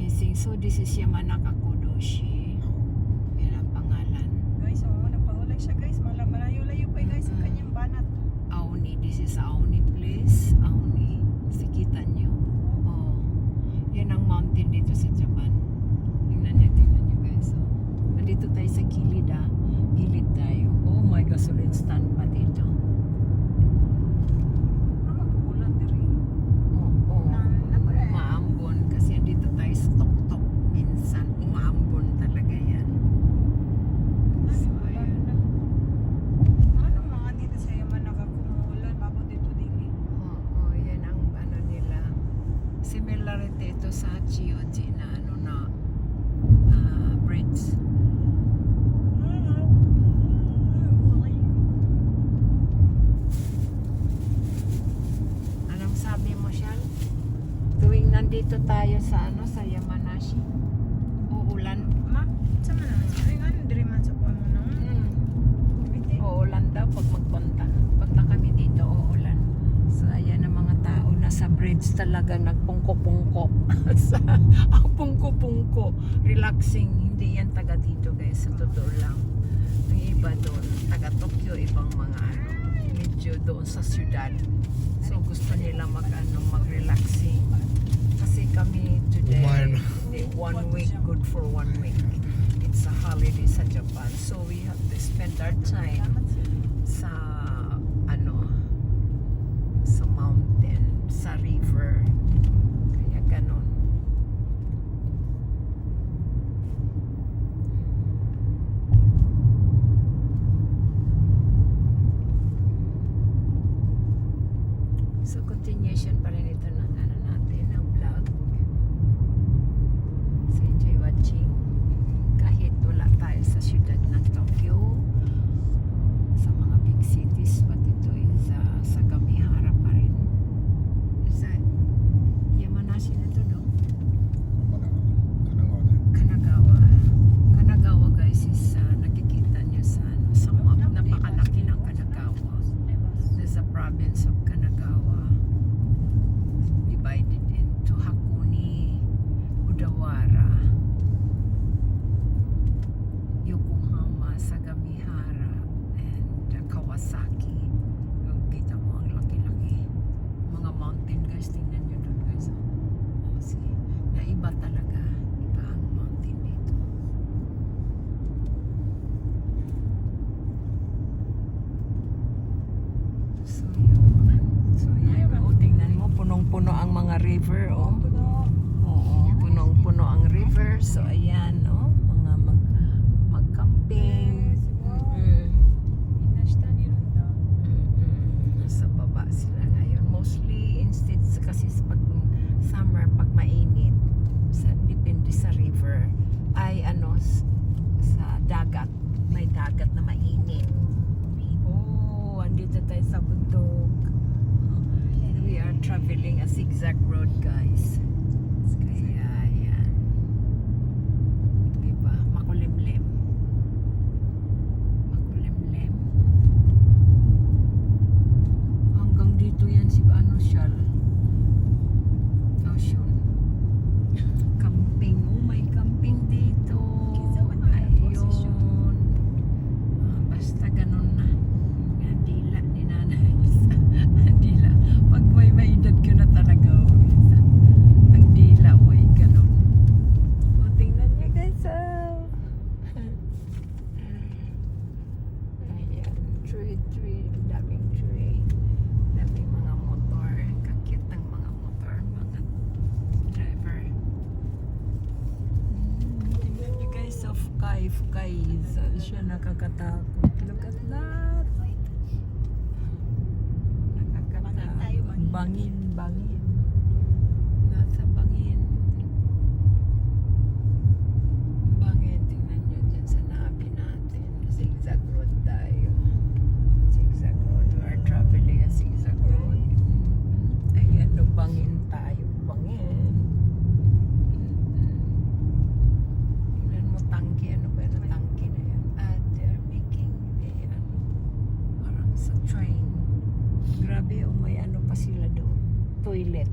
missing. So this is Yamanaka Kodoshi. Yan ang pangalan. Guys, nagpahulay siya guys. Malayo-layo pa guys ang kanyang banat. Aoni. This is Aoni place. Aoni. Kita nyo. Oh. Yan ang mountain dito sa Japan. Tingnan nyo guys. Oh. Nandito tayo sa gilid Gilid tayo. Oh my gasoline stand pa dito. Mag-uulan diri. Oo. Umaambon kasi andito tayo sa tuktok. Minsan umaambon talaga yan. So, ayan. Ano mga dito sa Yamanaka kumuulan bago dito dili. Oo, yan ang ano nila. Similarity ito sa Chiyoji na bridge. Anong sabi mo, Shal? Tuwing nandito tayo sa sa Yamanashi, uulan. Ma, sama na. Ay, ano diri man sa kuan mo nang. Bite. Uulan daw pag magpunta. Punta kami dito, uulan. So ayan ang mga tao nasa bridge talaga nagpungko-pungko. Ang pungko-pungko. Relaxing. Hindi yan taga dito guys. Sa totoo lang. Yung iba doon, taga Tokyo, ibang mga medyo doon sa syudad. So gusto nila mag-relaxing. Kasi kami today, 1 week, good for 1 week. It's a holiday sa Japan. So we have to spend our time sa sa mountain, sa river. Kaya ganon. So continuation pa rin ito ng natin, ng vlog. So enjoy watching. Kahit wala tayo sa syudad ng Tokyo, sa mga big cities, but ito is sa Gamihara pa rin. Sa Yamanashi na ito, no? Kanagawa. Kanagawa guys is nakikita nyo sa map. Napakalaki ng Kanagawa. There's a province of Kanagawa divided into Hakone, Odawara, Yokohama, Sagamihara, and Kawasaki. Yung kita mo ang laki-laki. Mga mountain guys, tingnan nyo doon guys. Oh, see. Na iba talaga. Iba ang mountain dito. So yan. Oh, tingnan mo, punong-puno ang mga river. Oh. Oo, punong-puno ang river. So ayan, no? Mga mag-camping. Nasa baba sila ngayon. Mostly instead kasi pag summer, pag mainit, depende sa river, ay sa dagat. May dagat na mainit. Oh, andito tayo sa bundok. We are traveling a zigzag road, guys. Kaya, ayan. Diba? Makulimlim. Makulimlim. Hanggang dito yan si Shal. Ocean. Camping. Oh, may camping dito. Ayun. Basta ganun na. Ang dila ni nanay. Ang dila. Pag may edad ka na talaga. Ang dila mo ay ganun. O, tingnan niya guys. Ayan. Tree. Daming tree. Daming mga motor. Kakit ng mga motor. Mga driver. Tingnan niyo guys. So, Fukai. Siya nakakatakot. Look at that. Nakakatakot. Bangin. Nasa bangin. Tingnan nyo dyan sa nabi natin. Zigzag road tayo. Zigzag road. We are traveling a zigzag road. Ayan, no, bangin tayo. Bangin. Tingnan mo, tangke. Ano ba yung tangke na yan? They're making parang sa train. Grabe, may pa sila doon. Toilet.